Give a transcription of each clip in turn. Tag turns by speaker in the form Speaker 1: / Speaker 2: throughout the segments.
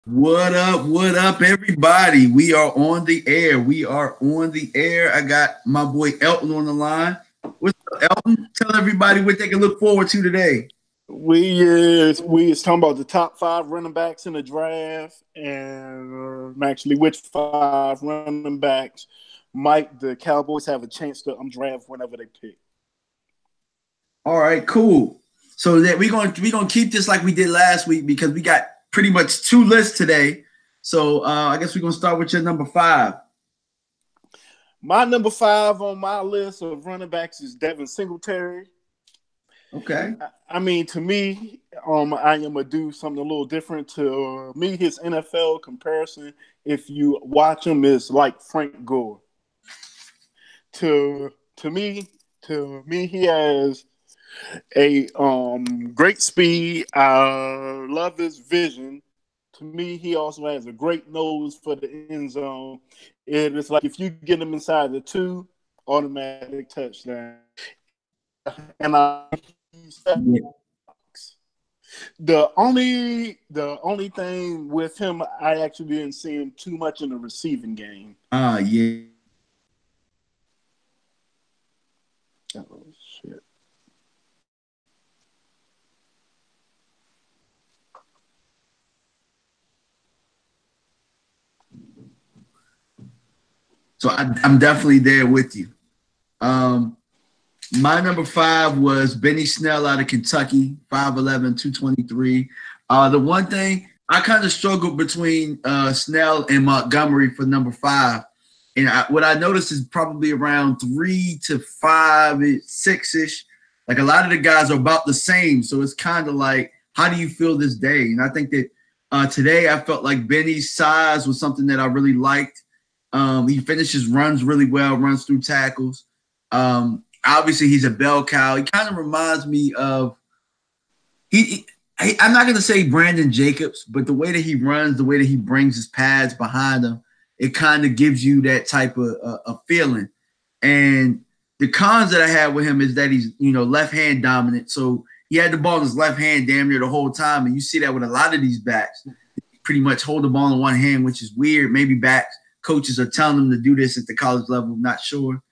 Speaker 1: What up, everybody? We are on the air. We are on the air. I got my boy Elton on the line. What's up, Elton? Tell everybody what they can look forward to today.
Speaker 2: We is talking about the top five running backs in the draft, and actually which five running backs might the Cowboys have a chance to draft whenever they pick.
Speaker 1: All right, cool. So that we're gonna keep this like we did last week because we got pretty much two lists today. So I guess we're gonna start with your number five.
Speaker 2: My number five on my list of running backs is Devin Singletary.
Speaker 1: Okay.
Speaker 2: I mean, to me, I am gonna do something a little different. To me, his NFL comparison, if you watch him, is like Frank Gore. To to me, he has a great speed. I love his vision. To me, he also has a great nose for the end zone. It is like if you get him inside the two, automatic touchdown. And the only thing with him, I actually didn't see him too much in the receiving game.
Speaker 1: Yeah.
Speaker 2: Oh shit.
Speaker 1: So I'm definitely there with you. Um, My number five was Benny Snell out of Kentucky, 5'11", 223. The one thing I kind of struggled between Snell and Montgomery for number five. And what I noticed is probably around 3 to 5, 6-ish. Like a lot of the guys are about the same. So it's kind of like, how do you feel this day? And I think that today I felt like Benny's size was something that I really liked. He finishes runs really well, runs through tackles. Obviously, he's a bell cow. He kind of reminds me of I'm not going to say Brandon Jacobs, but the way that he runs, the way that he brings his pads behind him, it kind of gives you that type of feeling. And the cons that I had with him is that he's left hand dominant, so he had the ball in his left hand damn near the whole time, and you see that with a lot of these backs. They pretty much hold the ball in one hand, which is weird. Maybe backs coaches are telling them to do this at the college level, not sure.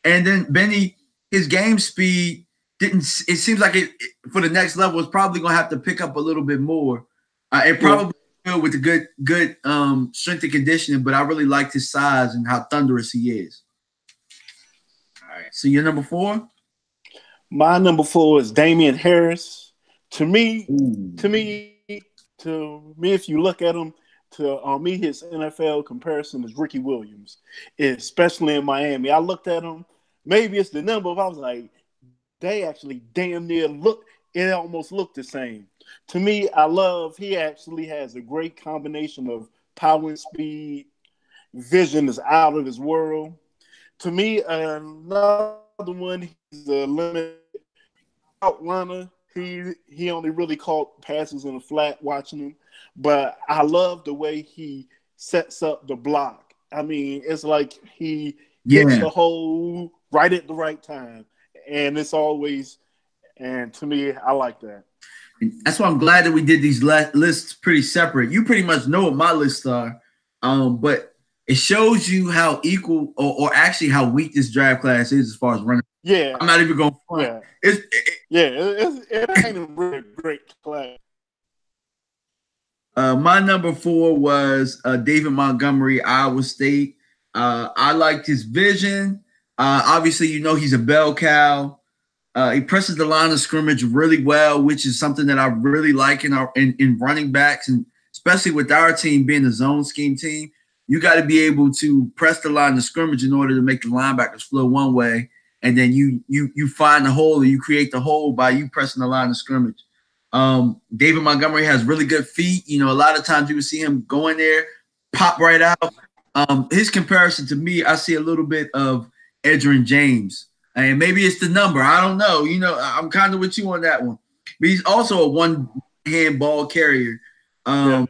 Speaker 1: And then Benny, his game speed didn't. It seems like it for the next level is probably going to have to pick up a little bit more. It probably will with the good strength and conditioning, but I really liked his size and how thunderous he is. All right, so you're number four.
Speaker 2: My number four is Damian Harris. To me,
Speaker 1: Ooh.
Speaker 2: if you look at him, to me, his NFL comparison is Ricky Williams, especially in Miami. I looked at him. Maybe it's the number, but I was like, they actually damn near look. It almost looked the same. To me, he actually has a great combination of power and speed. Vision is out of his world. To me, another one, he's a limited out runner. He only really caught passes in the flat watching him. But I love the way he sets up the block. I mean, it's like he hits
Speaker 1: Yeah.
Speaker 2: the hole right at the right time. And it's always, and to me, I like that.
Speaker 1: That's why I'm glad that we did these lists pretty separate. You pretty much know what my lists are, but it shows you how equal or actually how weak this draft class is as far as running.
Speaker 2: Yeah.
Speaker 1: I'm not even going to front.
Speaker 2: Yeah. It ain't a really great class.
Speaker 1: My number four was David Montgomery, Iowa State. I liked his vision. Obviously, he's a bell cow. He presses the line of scrimmage really well, which is something that I really like in running backs, and especially with our team being a zone scheme team. You got to be able to press the line of scrimmage in order to make the linebackers flow one way, and then you find the hole or you create the hole by you pressing the line of scrimmage. David Montgomery has really good feet. A lot of times you would see him go in there, pop right out. His comparison to me, I see a little bit of Edgerrin James. And maybe it's the number. I don't know. I'm kind of with you on that one. But he's also a one-hand ball carrier. Cons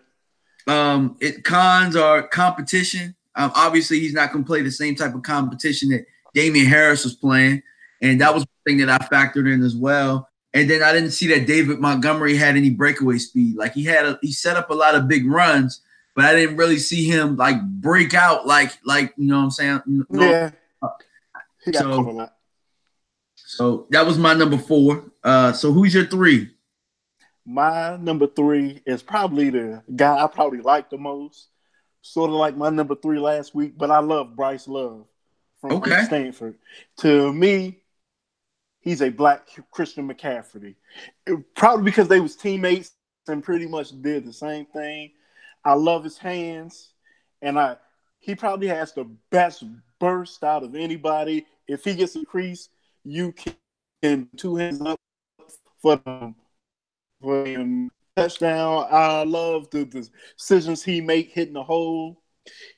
Speaker 1: are competition. Obviously, he's not going to play the same type of competition that Damian Harris was playing. And that was one thing that I factored in as well. And then I didn't see that David Montgomery had any breakaway speed. Like he set up a lot of big runs, but I didn't really see him like break out like you know what I'm saying. No,
Speaker 2: Yeah, he got caught a
Speaker 1: so
Speaker 2: lot.
Speaker 1: so that was my number 4. So who's your 3?
Speaker 2: My number 3 is probably the guy I probably like the most. Sort of like my number 3 last week, but I love Bryce Love from
Speaker 1: Okay.
Speaker 2: Stanford. To me, he's a black Christian McCaffrey. Probably because they was teammates and pretty much did the same thing. I love his hands, and he probably has the best burst out of anybody. If he gets a crease, you can 2 hands up for him touchdown. I love the decisions he make hitting the hole.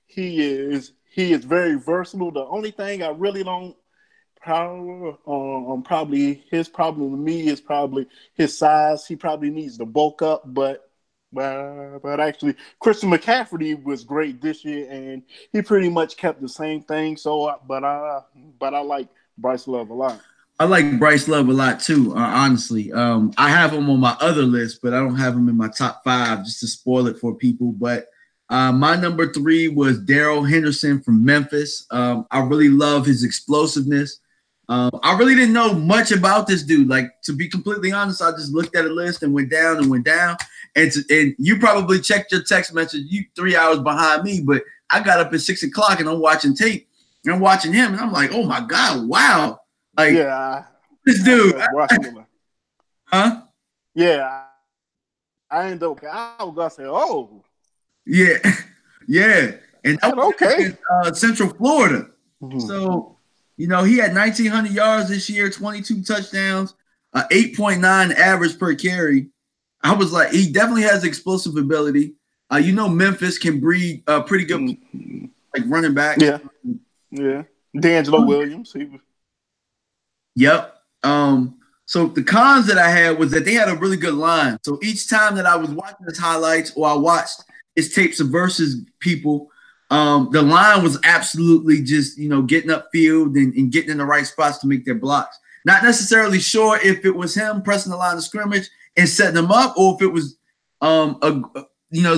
Speaker 2: He is very versatile. The only thing I really don't probably his problem to me is probably his size. He probably needs to bulk up, but actually Christian McCaffrey was great this year, and he pretty much kept the same thing. So, but I like Bryce Love a lot.
Speaker 1: I like Bryce Love a lot too, honestly. I have him on my other list, but I don't have him in my top 5 just to spoil it for people. But my number 3 was Darrell Henderson from Memphis. I really love his explosiveness. I really didn't know much about this dude. Like, to be completely honest, I just looked at a list and went down and went down. And you probably checked your text message. You 3 hours behind me, but I got up at 6 o'clock and I'm watching tape. And I'm watching him, and I'm like, oh my God, wow. Like,
Speaker 2: Yeah,
Speaker 1: this dude. Huh?
Speaker 2: Yeah, I ended up. I was gonna say, oh,
Speaker 1: Yeah. Yeah. And that was
Speaker 2: okay.
Speaker 1: in, Central Florida.
Speaker 2: Mm-hmm.
Speaker 1: So, you know, he had 1,900 yards this year, 22 touchdowns, 8.9 average per carry. I was like, he definitely has explosive ability. You know, Memphis can breed pretty good like running backs.
Speaker 2: Yeah. Yeah. D'Angelo Williams. He was.
Speaker 1: Yep. So the cons that I had was that they had a really good line. So each time that I was watching his highlights or I watched his tapes of versus people, the line was absolutely just, you know, getting upfield and getting in the right spots to make their blocks. Not necessarily sure if it was him pressing the line of scrimmage and setting them up, or if it was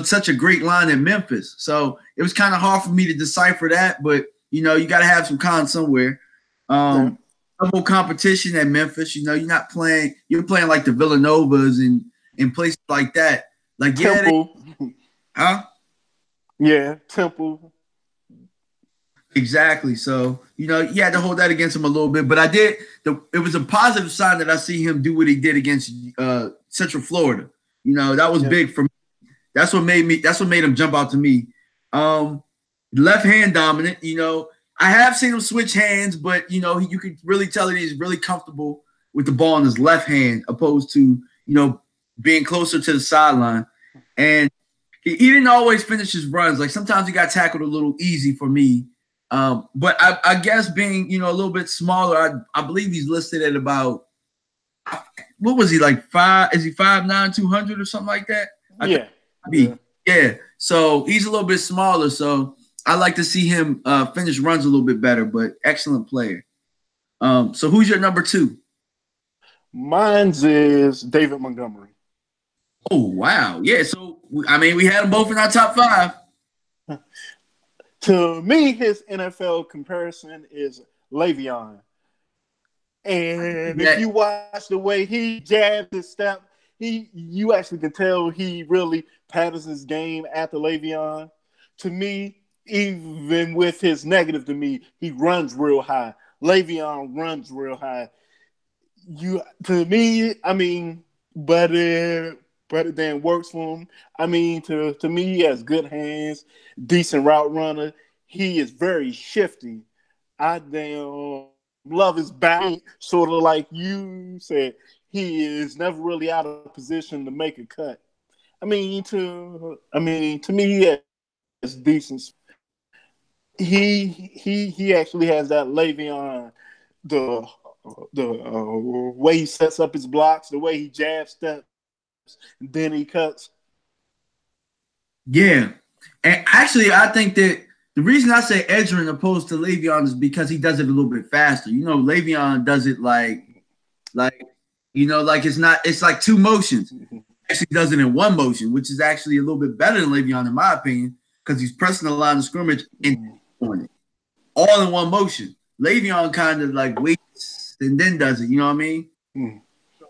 Speaker 1: such a great line in Memphis. So it was kind of hard for me to decipher that, but you know, you got to have some cons somewhere. Double competition at Memphis. You know, you're playing like the Villanovas and places like that. Like
Speaker 2: Temple. Yeah, Temple.
Speaker 1: Exactly. So, you know, you had to hold that against him a little bit. But I did. It was a positive sign that I see him do what he did against Central Florida. You know, that was big for me. That's what made him jump out to me. Left hand dominant, you know. I have seen him switch hands, but you know, you could really tell that he's really comfortable with the ball in his left hand, opposed to, you know, being closer to the sideline. And he didn't always finish his runs. Like sometimes he got tackled a little easy for me. But I guess being, you know, a little bit smaller, I believe he's listed at about, what was he, like 5? Is he 5'9", 200 or something like that? Yeah. So he's a little bit smaller. So I like to see him finish runs a little bit better, but excellent player. So who's your number 2?
Speaker 2: Mine's is David Montgomery.
Speaker 1: Oh, wow. Yeah. So, I mean, we had them both in our top 5.
Speaker 2: To me, his NFL comparison is Le'Veon. And if you watch the way he jabs his step, you actually can tell he really patterns his game after Le'Veon. To me, even with his negative to me, he runs real high. Le'Veon runs real high. To me, I mean, but it then works for him. I mean, to me, he has good hands, decent route runner. He is very shifty. I damn love his back, sort of like you said. He is never really out of position to make a cut. I mean, to me, he has decent. He actually has that Le'Veon, the way he sets up his blocks, the way he jab steps, and then he cuts.
Speaker 1: Yeah, and actually, I think that the reason I say Edgerrin opposed to Le'Veon is because he does it a little bit faster. You know, Le'Veon does it like it's like 2 motions. actually does it in one motion, which is actually a little bit better than Le'Veon, in my opinion, because he's pressing the line of scrimmage and doing it all in one motion. Le'Veon kind of like waits and then does it. You know what I mean?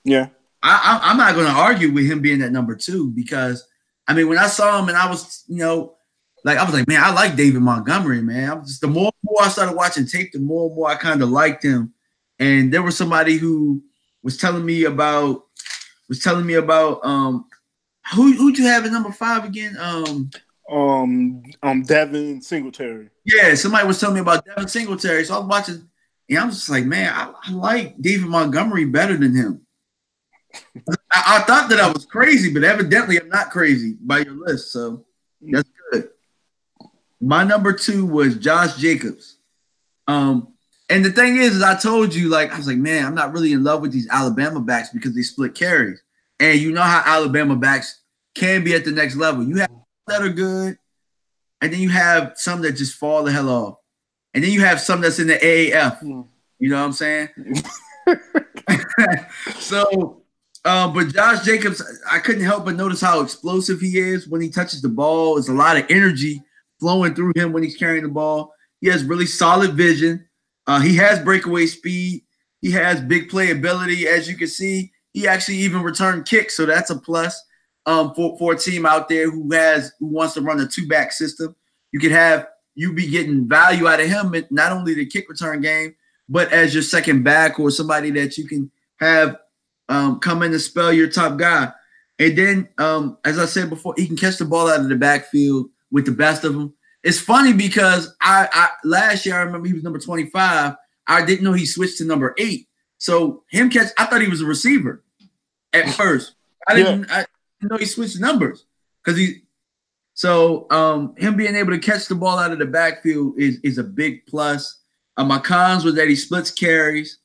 Speaker 2: Yeah.
Speaker 1: I'm not going to argue with him being at number 2 because, I mean, when I saw him and I was, I was like, man, I like David Montgomery, man. The more and more I started watching tape, the more and more I kind of liked him. And there was somebody who was telling me about who'd you have at number 5 again?
Speaker 2: Devin Singletary.
Speaker 1: Yeah, somebody was telling me about Devin Singletary. So I was watching, and I'm just like, man, I like David Montgomery better than him. I thought that I was crazy, but evidently I'm not crazy by your list. So that's good. My number 2 was Josh Jacobs. And the thing is I told you, I was like, man, I'm not really in love with these Alabama backs because they split carries. And you know how Alabama backs can be at the next level. You have that are good, and then you have some that just fall the hell off. And then you have some that's in the AAF. You know what I'm saying? So, but Josh Jacobs, I couldn't help but notice how explosive he is when he touches the ball. There's a lot of energy flowing through him when he's carrying the ball. He has really solid vision. He has breakaway speed. He has big playability. As you can see, he actually even returned kicks, so that's a plus for a team out there who wants to run a 2-back system. You be getting value out of him, not only the kick return game, but as your second back or somebody that you can have come in and spell your top guy. And then, as I said before, he can catch the ball out of the backfield with the best of them. It's funny because I last year I remember he was number 25. I didn't know he switched to number 8. So I thought he was a receiver at first. I didn't know he switched numbers because him being able to catch the ball out of the backfield is a big plus. My cons was that he splits carries.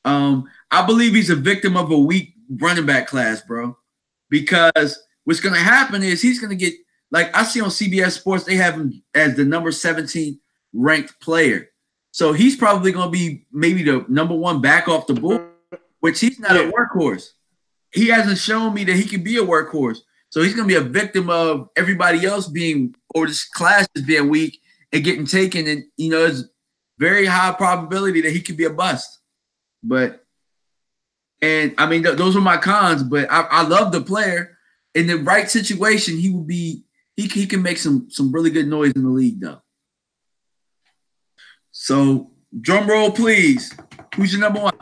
Speaker 1: I believe he's a victim of a weak running back class, bro. Because what's going to happen is he's going to get, I see on CBS Sports, they have him as the number 17 ranked player. So he's probably going to be maybe the number 1 back off the board, which he's not a workhorse. He hasn't shown me that he can be a workhorse. So he's going to be a victim of everybody else or this class is being weak and getting taken. And, it's very high probability that he could be a bust. Those are my cons, but I love the player. In the right situation, he can make some really good noise in the league, though. So, drum roll, please. Who's your number 1?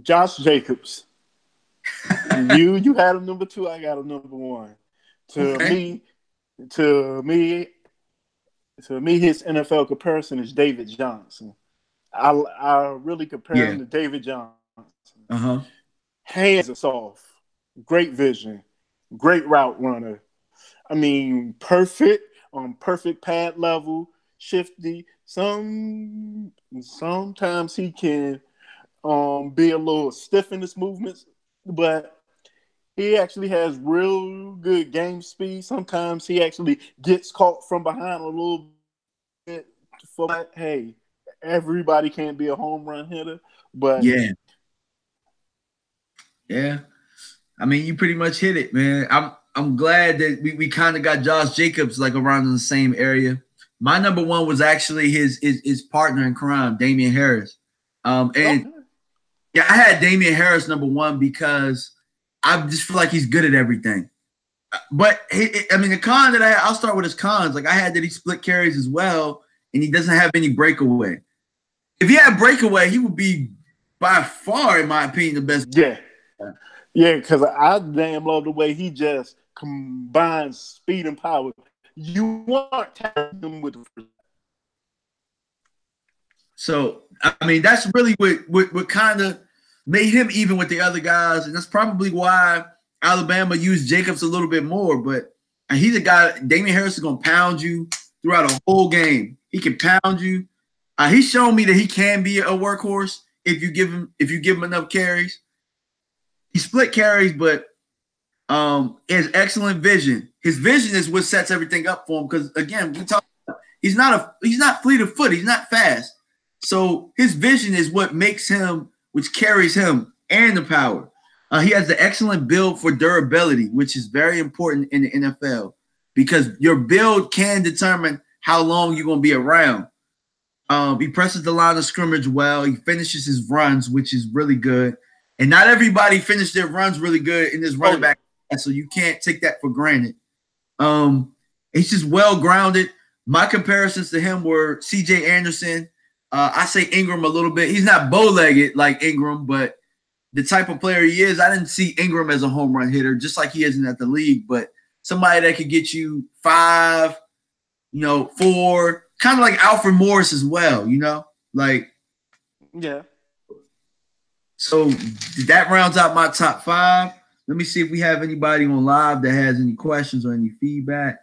Speaker 2: Josh Jacobs. You had him number 2. I got him number 1. To me, his NFL comparison is David Johnson. I really compare him to David Johnson. Hands are soft, great vision, great route runner. I mean, perfect pad level, shifty. Sometimes he can be a little stiff in his movements, but he actually has real good game speed. Sometimes he actually gets caught from behind a little bit. But hey, everybody can't be a home run hitter, but
Speaker 1: yeah. I mean, you pretty much hit it, man. I'm glad that we kind of got Josh Jacobs around in the same area. My number 1 was actually his partner in crime, Damian Harris. I had Damian Harris number 1 because I just feel like he's good at everything. But the con that I'll start with his cons. I had that he split carries as well, and he doesn't have any breakaway. If he had breakaway, he would be by far, in my opinion, the best.
Speaker 2: Yeah, because I damn love the way he just combines speed and power. You want to tap him with the first.
Speaker 1: So, that's really what kind of made him even with the other guys. And that's probably why Alabama used Jacobs a little bit more. But he's a guy, Damian Harris is going to pound you throughout a whole game. He can pound you. He's shown me that he can be a workhorse if you give him enough carries. He split carries, but has excellent vision. His vision is what sets everything up for him. Because again, he's not fleet of foot. He's not fast. So his vision is what makes him, which carries him, and the power. He has the excellent build for durability, which is very important in the NFL because your build can determine how long you're going to be around. He presses the line of scrimmage well. He finishes his runs, which is really good. And not everybody finished their runs really good in this running back, so you can't take that for granted. He's just well grounded. My comparisons to him were C.J. Anderson. I say Ingram a little bit. He's not bow-legged like Ingram, but the type of player he is, I didn't see Ingram as a home run hitter, just like he isn't at the league, but somebody that could get you 5, 4, kind of like Alfred Morris as well, like.
Speaker 2: Yeah.
Speaker 1: So that rounds out my top 5. Let me see if we have anybody on live that has any questions or any feedback.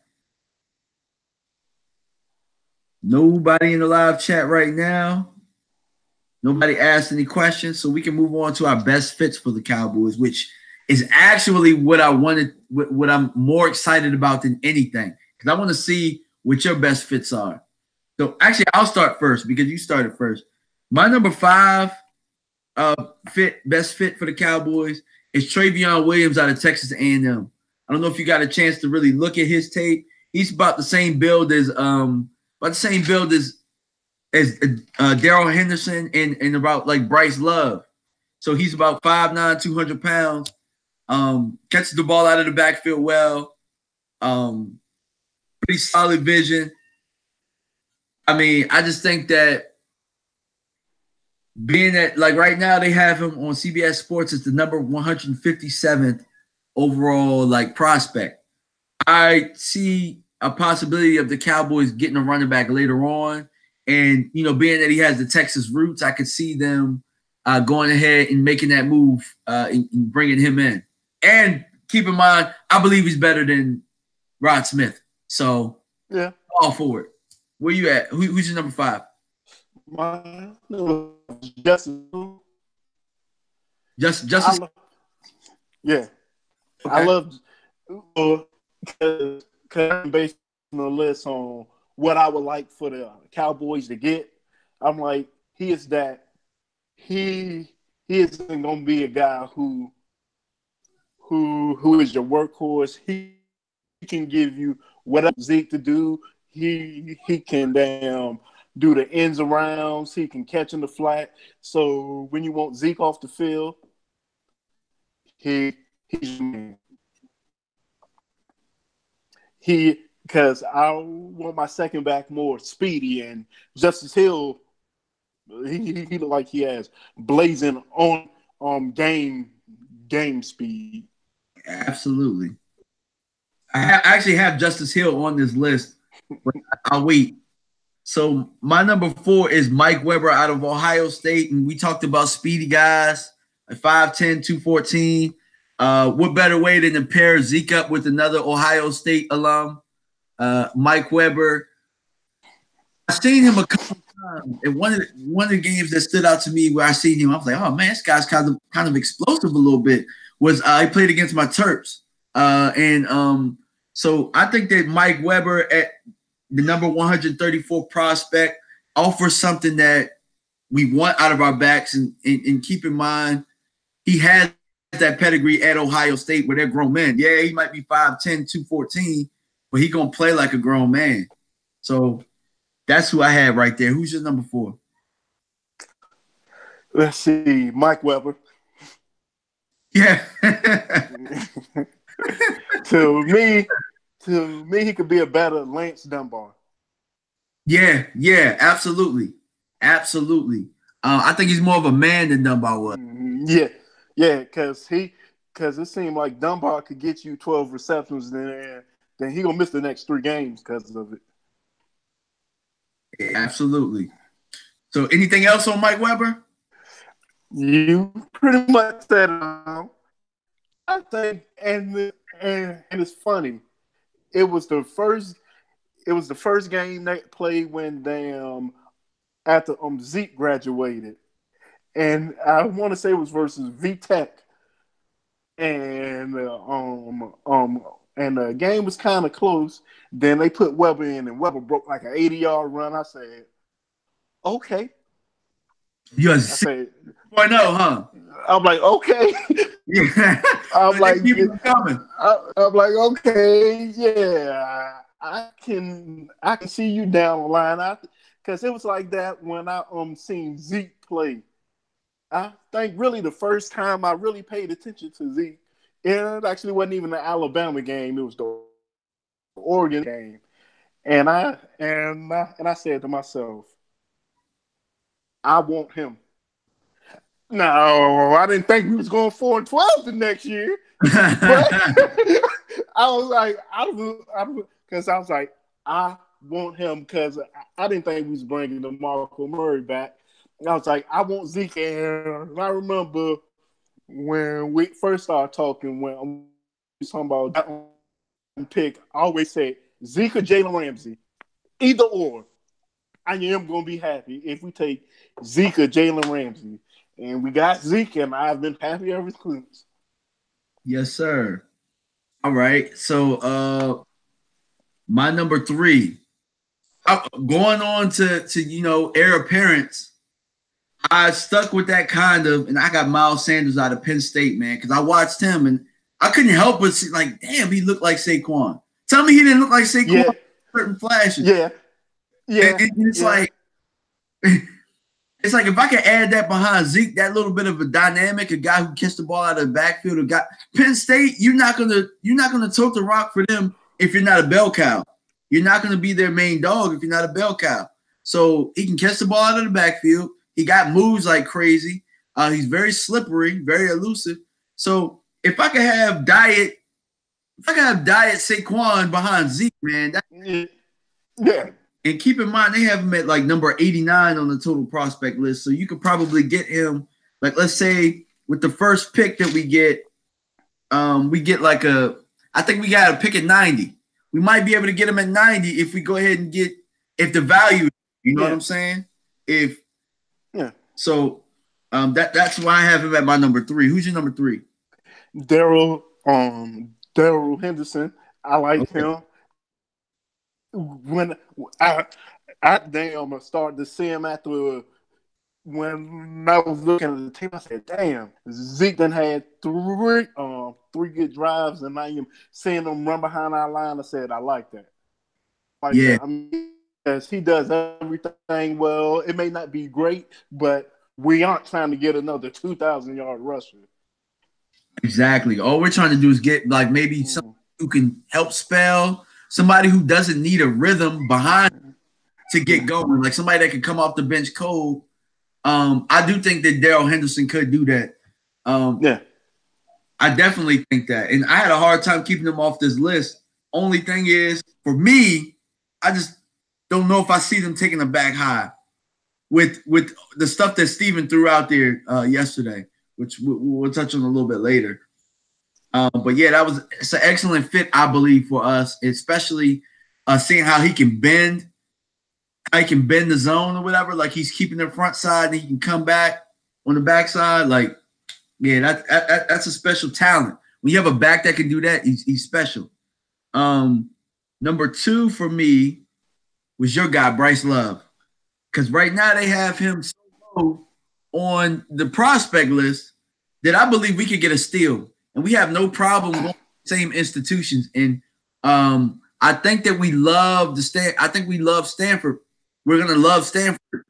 Speaker 1: Nobody in the live chat right now. Nobody asked any questions, so we can move on to our best fits for the Cowboys, which is actually what I wanted, what I'm more excited about than anything, because I want to see what your best fits are. So actually, I'll start first because you started first. My number 5 best fit for the Cowboys is Travion Williams out of Texas A&M. I don't know if you got a chance to really look at his tape. He's about the same build as Darrell Henderson and about like Bryce Love. So he's about 5'9", 200 pounds. Catches the ball out of the backfield well. Pretty solid vision. I mean, I just think that being that, like right now they have him on CBS Sports as the number 157th overall like prospect. I see a possibility of the Cowboys getting a running back later on. And, being that he has the Texas roots, I could see them going ahead and making that move and bringing him in. And keep in mind, I believe he's better than Rod Smith. So,
Speaker 2: yeah,
Speaker 1: all for it. Where you at? Who's your number 5?
Speaker 2: My number Justice.
Speaker 1: Justice.
Speaker 2: Yeah. Okay. I love because I'm based on the list on what I would like for the Cowboys to get. I'm like, he isn't going to be a guy who is your workhorse. He can give you whatever Zeke to do. He can do the ends arounds. He can catch in the flat. So when you want Zeke off the field, because I want my second back more speedy, and Justice Hill, he look like he has blazing on game speed.
Speaker 1: Absolutely. I actually have Justice Hill on this list, but I'll wait. So my number 4 is Mike Weber out of Ohio State, and we talked about speedy guys at 5'10", 214. What better way than to pair Zeke up with another Ohio State alum, Mike Weber. I've seen him a couple of times. And one of the games that stood out to me where I seen him, I was like, oh man, this guy's kind of explosive a little bit. Was he played against my Terps, so I think that Mike Weber at the number 134 prospect offers something that we want out of our backs, and keep in mind he has that pedigree at Ohio State where they're grown men. Yeah, he might be 5'10", 214, but he gonna play like a grown man. So that's who I had right there. Who's your number 4?
Speaker 2: Let's see, Mike Weber.
Speaker 1: Yeah.
Speaker 2: To me, he could be a better Lance Dunbar.
Speaker 1: Yeah, absolutely. I think he's more of a man than Dunbar was.
Speaker 2: Yeah, because it seemed like Dunbar could get you 12 receptions, then he gonna miss the next 3 games because of it.
Speaker 1: Yeah, absolutely. So, anything else on Mike Weber?
Speaker 2: You pretty much said it. I think, and it's funny. It was the first game they played when after Zeke graduated, and I want to say it was versus VTech, and the game was kind of close. Then they put Weber in, and Weber broke like an 80-yard run. I said, okay.
Speaker 1: You're 6.0, huh?
Speaker 2: I'm like, okay.
Speaker 1: Yeah,
Speaker 2: I'm
Speaker 1: they
Speaker 2: like,
Speaker 1: keep them coming.
Speaker 2: I'm like, okay, yeah, I can see you down the line. Because it was like that when I seen Zeke play. I think really the first time I really paid attention to Zeke, it actually wasn't even the Alabama game; it was the Oregon game. And I said to myself, I want him. No, I didn't think we was going 4-12 the next year, but because I was like, I want him because I didn't think we was bringing the Marco Murray back. I was like, I want Zeke, and I remember when we first started talking when we was talking about that pick. I always said Zeke or Jalen Ramsey, either or. I am gonna be happy if we take Zeke or Jalen Ramsey. And we got Zeke, and I've been happy ever since.
Speaker 1: Yes, sir. All right. So my number three. Going on to heir apparents. I stuck with that kind of, and I got Miles Sanders out of Penn State, man, because I watched him and I couldn't help but see, like, damn, he looked like Saquon. Tell me he didn't look like Saquon
Speaker 2: Yeah,
Speaker 1: in certain flashes.
Speaker 2: yeah, yeah,
Speaker 1: And it's
Speaker 2: yeah,
Speaker 1: like it's like if I could add that behind Zeke, that little bit of a dynamic, a guy who catches the ball out of the backfield, a guy Penn State, you're not gonna tote the rock for them if you're not a bell cow. You're not gonna be their main dog if you're not a bell cow. So he can catch the ball out of the backfield. He got moves like crazy. He's very slippery, very elusive. So if I could have diet Saquon behind Zeke, man,
Speaker 2: yeah.
Speaker 1: and keep in mind, they have him at like number 89 on the total prospect list. So you could probably get him, like, let's say with the first pick that we get I think we got a pick at 90. We might be able to get him at 90 if we go ahead and if the value, you know what I'm saying?
Speaker 2: Yeah.
Speaker 1: So that's why I have him at my number three. Who's your number three?
Speaker 2: Daryl Henderson. I like
Speaker 1: Okay.
Speaker 2: him. When I damn started to see him after when I was looking at the team, I said, "Damn, Zeke done had three good drives, and I am seeing him run behind our line." I said, "I like that. Like
Speaker 1: Yeah,
Speaker 2: that. I mean, yes, he does everything well. It may not be great, but we aren't trying to get another 2,000-yard rusher."
Speaker 1: exactly. All we're trying to do is get like maybe somebody who can help spell, somebody who doesn't need a rhythm behind to get going, like somebody that can come off the bench cold. I do think that Daryl Henderson could do that.
Speaker 2: Yeah,
Speaker 1: I definitely think that. And I had a hard time keeping him off this list. Only thing is, for me, I just don't know if I see them taking a back high with the stuff that Steven threw out there yesterday, which we'll touch on a little bit later. But yeah, it's an excellent fit, I believe, for us, especially seeing how he can bend the zone or whatever. Like he's keeping the front side and he can come back on the backside. Like, yeah, that's a special talent. When you have a back that can do that, he's special. Number two for me was your guy, Bryce Love. Because right now they have him so low on the prospect list that I believe we could get a steal. And we have no problem going to the same institutions. And I think that we love I think we love Stanford. We're gonna love Stanford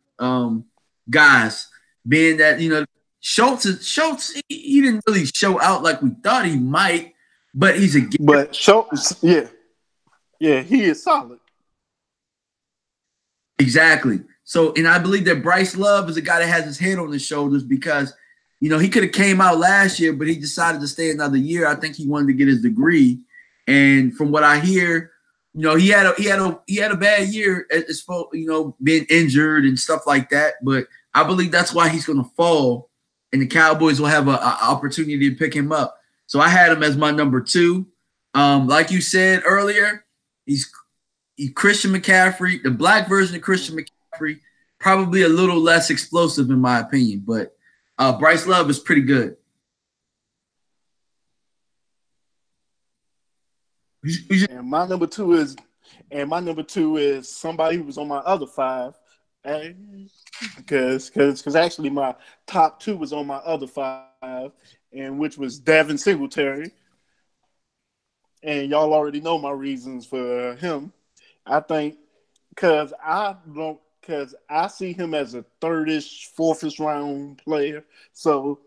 Speaker 1: guys, being that Schultz he didn't really show out like we thought he might, but he's a
Speaker 2: but yeah, he is solid.
Speaker 1: exactly. So, and I believe that Bryce Love is a guy that has his head on his shoulders because he could have came out last year, but he decided to stay another year. I think he wanted to get his degree, and from what I hear, he had a bad year as far being injured and stuff like that. But I believe that's why he's going to fall, and the Cowboys will have an opportunity to pick him up. So I had him as my number two. Like you said earlier, he's Christian McCaffrey, the black version of Christian McCaffrey, probably a little less explosive in my opinion, but Bryce Love is pretty good.
Speaker 2: And my number two is somebody who was on my other five, because actually my top two was on my other five, and which was Devin Singletary. And y'all already know my reasons for him. I think because I see him as a thirdish, fourthish round player. So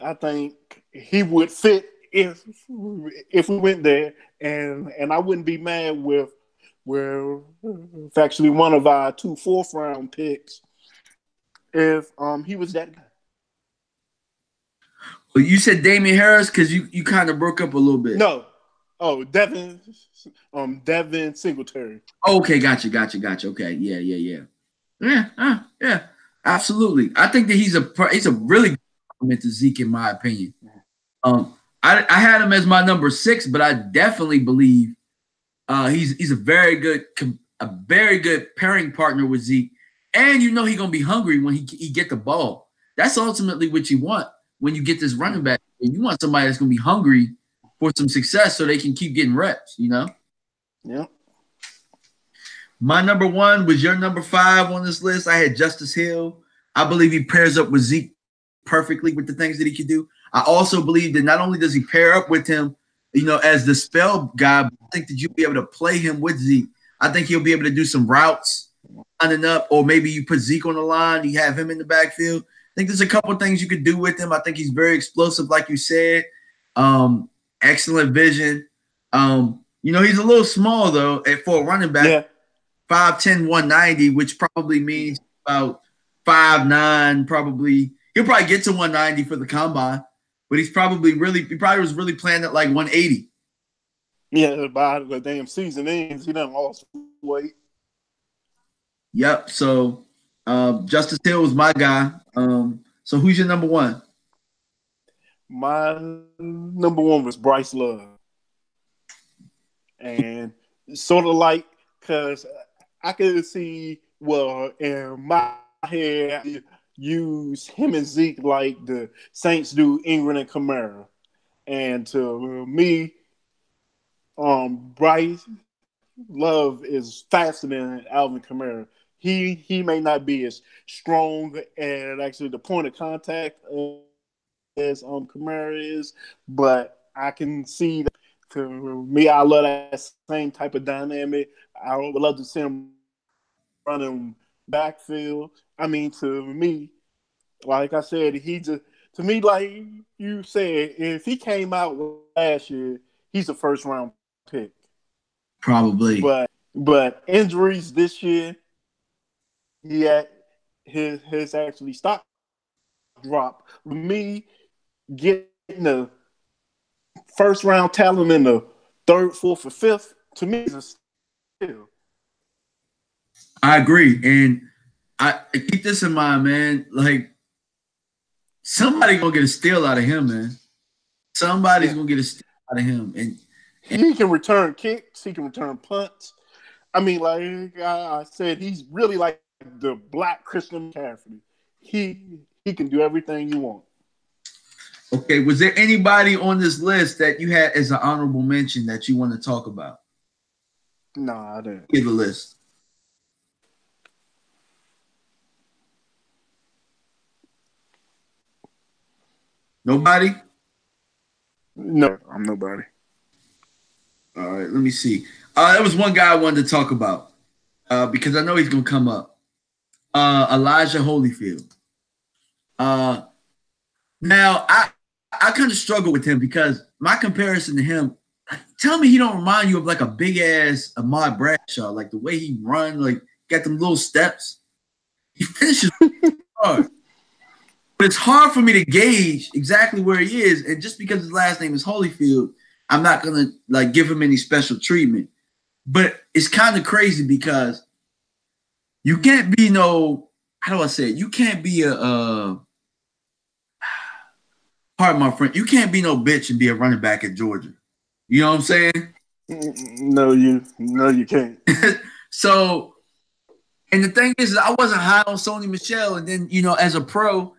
Speaker 2: I think he would fit if we went there, and I wouldn't be mad with actually one of our 2 4th round picks if he was that guy.
Speaker 1: Well, you said Damian Harris because you kind of broke up a little bit.
Speaker 2: No. Oh, Devin Singletary.
Speaker 1: Oh, okay, gotcha. Okay, yeah, absolutely. I think that he's a really good compliment to Zeke, in my opinion. I had him as my number 6, but I definitely believe he's a very good pairing partner with Zeke, and he's gonna be hungry when he get the ball. That's ultimately what you want when you get this running back. You want somebody that's gonna be hungry for some success so they can keep getting reps,
Speaker 2: Yeah.
Speaker 1: My number 1 was your number 5 on this list. I had Justice Hill. I believe he pairs up with Zeke perfectly with the things that he can do. I also believe that not only does he pair up with him, as the spell guy, but I think that you'll be able to play him with Zeke. I think he'll be able to do some routes lining up, or maybe you put Zeke on the line, you have him in the backfield. I think there's a couple of things you could do with him. I think he's very explosive, like you said. Excellent vision. He's a little small though for a running back.
Speaker 2: Yeah.
Speaker 1: 5'10", 190, which probably means about 5'9". Probably he'll probably get to 190 for the combine, but he probably was really playing at like 180.
Speaker 2: Yeah, by the damn season ends, he done lost weight.
Speaker 1: Yep. So Justice Hill was my guy. So who's your number 1?
Speaker 2: My number 1 was Bryce Love. And sort of like, because I could see, in my head, use him and Zeke like the Saints do Ingram and Kamara. And to me, Bryce Love is faster than Alvin Kamara. He may not be as strong at actually the point of contact as Kamara is, but I can see that. To me, I love that same type of dynamic. I would love to see him running backfield. I mean, to me, like I said, to me, like you said, if he came out last year, he's a first round pick.
Speaker 1: Probably.
Speaker 2: But injuries this year, he had his actually stock drop. With me getting the first round talent in the 3rd, 4th, or 5th, to me is a steal.
Speaker 1: I agree. And I keep this in mind, man. Like, somebody gonna get a steal out of him, man. Somebody's gonna get a steal out of him. And
Speaker 2: he can return kicks, he can return punts. I mean, like I said, he's really like the black Christian McCaffrey. He can do everything you want.
Speaker 1: Okay, was there anybody on this list that you had as an honorable mention that you want to talk about?
Speaker 2: No, I didn't.
Speaker 1: Give a list. Nobody?
Speaker 2: No, I'm nobody.
Speaker 1: All right, let me see. There was one guy I wanted to talk about because I know he's going to come up. Elijah Holyfield. Now, I kind of struggle with him because my comparison to him, tell me he don't remind you of like a big-ass Ahmad Bradshaw, like the way he run, like got them little steps. He finishes hard. But it's hard for me to gauge exactly where he is. And just because his last name is Holyfield, I'm not going to like give him any special treatment. But it's kind of crazy because you can't be how do I say it? You can't be pardon my friend, you can't be no bitch and be a running back at Georgia. You know what I'm saying?
Speaker 2: No, you can't.
Speaker 1: So, and the thing is, I wasn't high on Sony Michel, and then as a pro,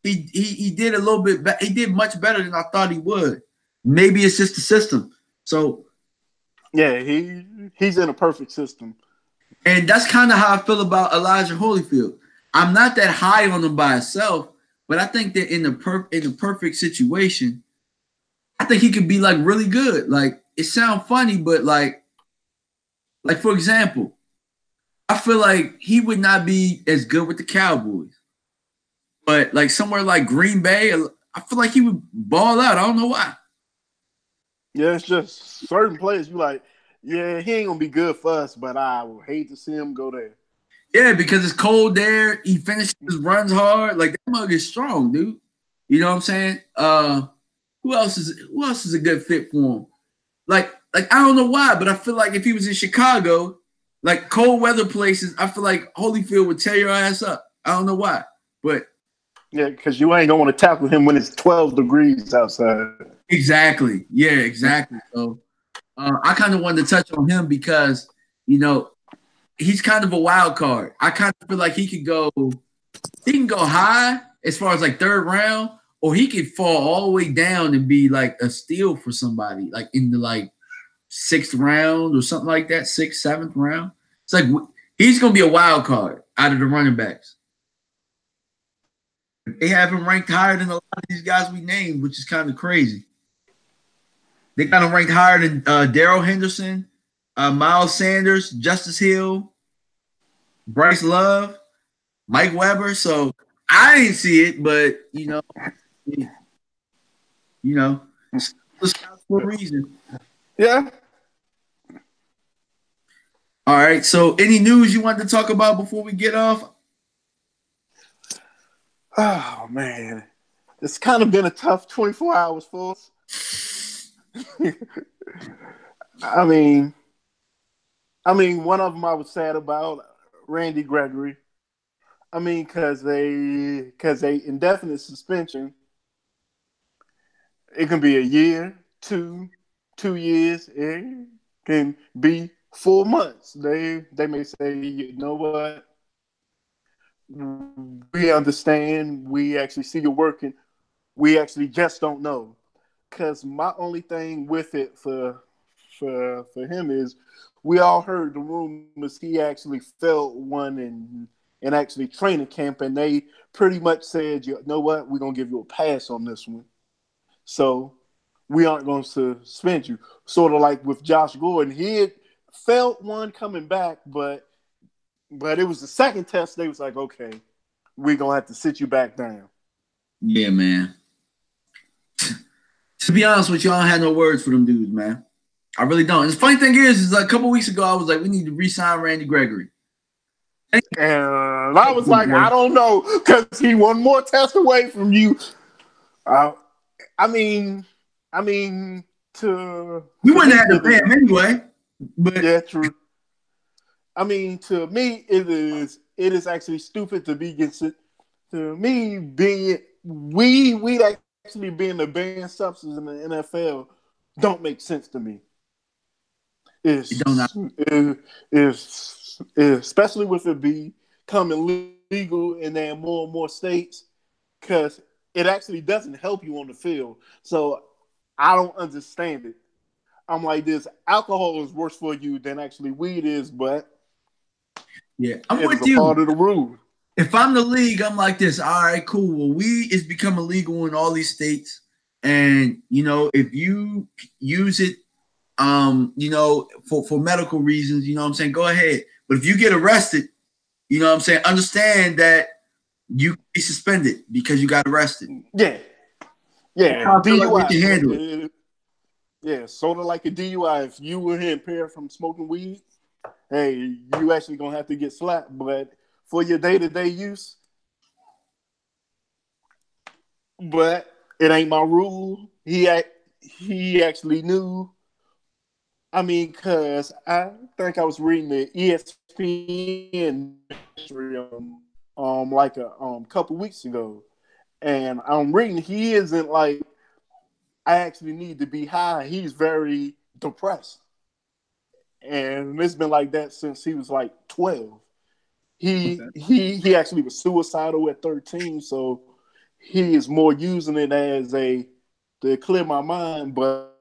Speaker 1: he did a little bit. He did much better than I thought he would. Maybe it's just the system. So,
Speaker 2: yeah, he's in a perfect system,
Speaker 1: and that's kind of how I feel about Elijah Holyfield. I'm not that high on him by itself, But I think that in the perfect situation, I think he could be like really good. Like it sounds funny, but like for example, I feel like he would not be as good with the Cowboys, but like somewhere like Green Bay, I feel like he would ball out. I don't know why.
Speaker 2: Yeah, it's just certain players you like. Yeah, he ain't gonna be good for us, but I would hate to see him go there.
Speaker 1: Yeah, because it's cold there. He finishes runs hard. Like that mug is strong, dude. You know what I'm saying? Who else is a good fit for him? Like I don't know why, but I feel like if he was in Chicago, like cold weather places, I feel like Holyfield would tear your ass up. I don't know why, but
Speaker 2: Yeah, because you ain't gonna want to tackle him when it's 12 degrees outside.
Speaker 1: exactly, yeah, exactly. So I kind of wanted to touch on him because you know he's kind of a wild card. I kind of feel like he can go high as far as like third round, or he could fall all the way down and be like a steal for somebody, like in the like sixth round or something like that, sixth, seventh round. It's like he's gonna be a wild card out of the running backs. They have him ranked higher than a lot of these guys we named, which is kind of crazy. They got him ranked higher than Daryl Henderson, Miles Sanders, Justice Hill, Bryce Love, Mike Weber. So I didn't see it, but it's for a reason.
Speaker 2: Yeah.
Speaker 1: All right. So any news you wanted to talk about before we get off?
Speaker 2: Oh man, it's kind of been a tough 24 hours for us. I mean, one of them I was sad about, Randy Gregory. I mean, because they indefinite suspension. It can be a year, 2 years. It can be 4 months. They may say, you know what, we understand. We actually see you working. We actually just don't know. Because my only thing with it for him is we all heard the rumors he actually felt one in actually training camp, and they pretty much said, you know what, we're gonna give you a pass on this one. So we aren't going to suspend you. Sort of like with Josh Gordon, he had felt one coming back, but it was the second test. They was like, okay, we're gonna have to sit you back down.
Speaker 1: Yeah, man. To be honest with you, I don't have no words for them dudes, man. I really don't. And the funny thing is like a couple weeks ago, I was like, we need to re-sign Randy Gregory.
Speaker 2: And I was like, I don't know, because he one more test away from you. I mean, to
Speaker 1: we wouldn't have to pay him anyway. But
Speaker 2: yeah, true. I mean, to me, it is actually stupid to be against it. To me, we'd actually being the banned substance in the NFL don't make sense to me. It's especially with it becoming legal in there more and more states, because it actually doesn't help you on the field. So I don't understand it. I'm like this: alcohol is worse for you than actually weed is, but
Speaker 1: yeah, I'm
Speaker 2: it is
Speaker 1: with
Speaker 2: a
Speaker 1: you.
Speaker 2: part of the rule.
Speaker 1: If I'm the league, I'm like this. All right, cool. Well, weed is becoming legal in all these states, and if you use it, for medical reasons, you know what I'm saying, go ahead. But if you get arrested, you know what I'm saying, understand that you can be suspended because you got arrested.
Speaker 2: Yeah,
Speaker 1: DUI. Like you handle it.
Speaker 2: Yeah, sort of like a DUI. If you were impaired from smoking weed, hey, you actually gonna have to get slapped. But for your day-to-day use, but it ain't my rule. He actually knew. I mean, because I think I was reading the ESPN like a couple weeks ago, and I'm reading he isn't like, I actually need to be high. He's very depressed, and it's been like that since he was like 12. He actually was suicidal at 13, so he is more using it as a to clear my mind, but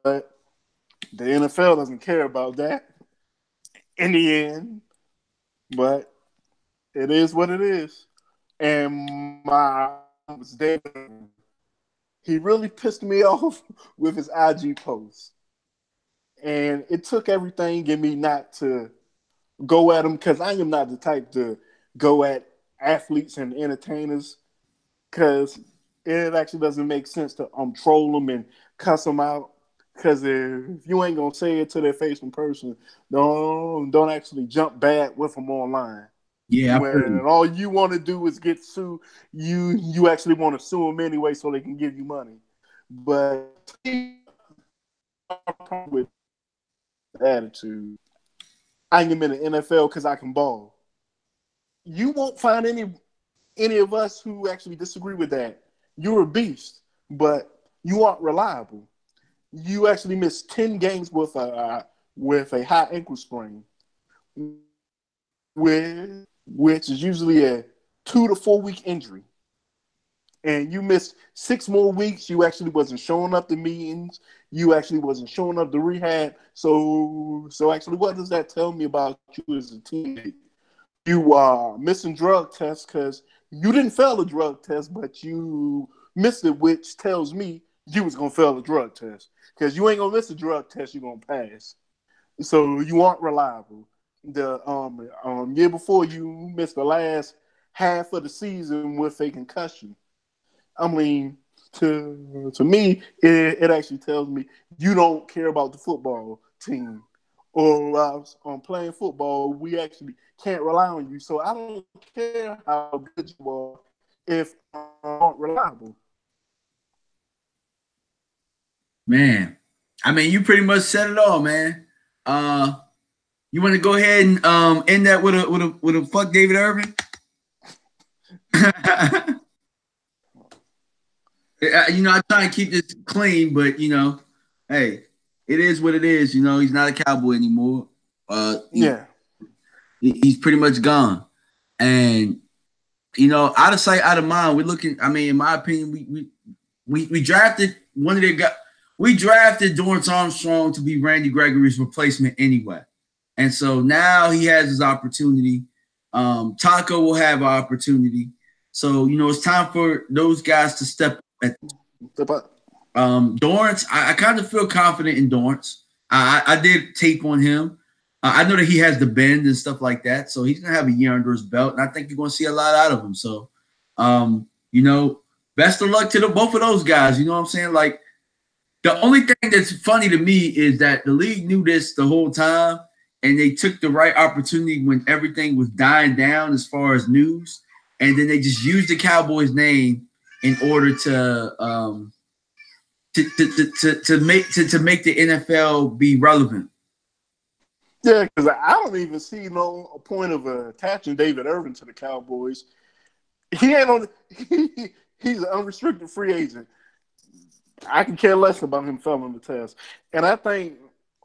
Speaker 2: the NFL doesn't care about that in the end. But it is what it is. And my was David. He really pissed me off with his IG posts. And it took everything in me not to go at him because I am not the type to go at athletes and entertainers because it actually doesn't make sense to troll them and cuss them out. Because if you ain't gonna say it to their face in person, don't actually jump bad with them online.
Speaker 1: Yeah, I've heard
Speaker 2: When all you want to do is get sued, you actually want to sue them anyway so they can give you money. But with attitude, I am in the NFL because I can ball. You won't find any of us who actually disagree with that. You're a beast, but you aren't reliable. You actually missed 10 games with a high ankle sprain, which is usually a 2 to 4 week injury. And you missed 6 more weeks. You actually wasn't showing up to meetings. You actually wasn't showing up to rehab. So actually, what does that tell me about you as a teammate? You are missing drug tests because you didn't fail a drug test, but you missed it, which tells me you was gonna fail a drug test because you ain't gonna miss a drug test. You're gonna pass. So you aren't reliable. The year before, you missed the last half of the season with a concussion. I mean, to me, it actually tells me you don't care about the football team. Or playing football, we actually can't rely on you. So I don't care how good you are if you aren't reliable.
Speaker 1: man. I mean, you pretty much said it all, man. You want to go ahead and end that with a fuck David Irving? I try and keep this clean, but hey, it is what it is. He's not a Cowboy anymore.
Speaker 2: Yeah.
Speaker 1: He's pretty much gone, and out of sight, out of mind. We're looking. I mean, in my opinion, we drafted one of their guys. We drafted Dorrance Armstrong to be Randy Gregory's replacement anyway, and so now he has his opportunity. Taco will have an opportunity. So it's time for those guys to step up. Dorrance, I kind of feel confident in Dorrance. I did tape on him. I know that he has the bend and stuff like that, so he's gonna have a year under his belt, and I think you're gonna see a lot out of him. So, best of luck to both of those guys. You know what I'm saying? Like, the only thing that's funny to me is that the league knew this the whole time, and they took the right opportunity when everything was dying down as far as news, and then they just used the Cowboys name in order to make the NFL be relevant.
Speaker 2: Yeah, because I don't even see no point of attaching David Irving to the Cowboys. He ain't on. He's an unrestricted free agent. I can care less about him failing the test. And I think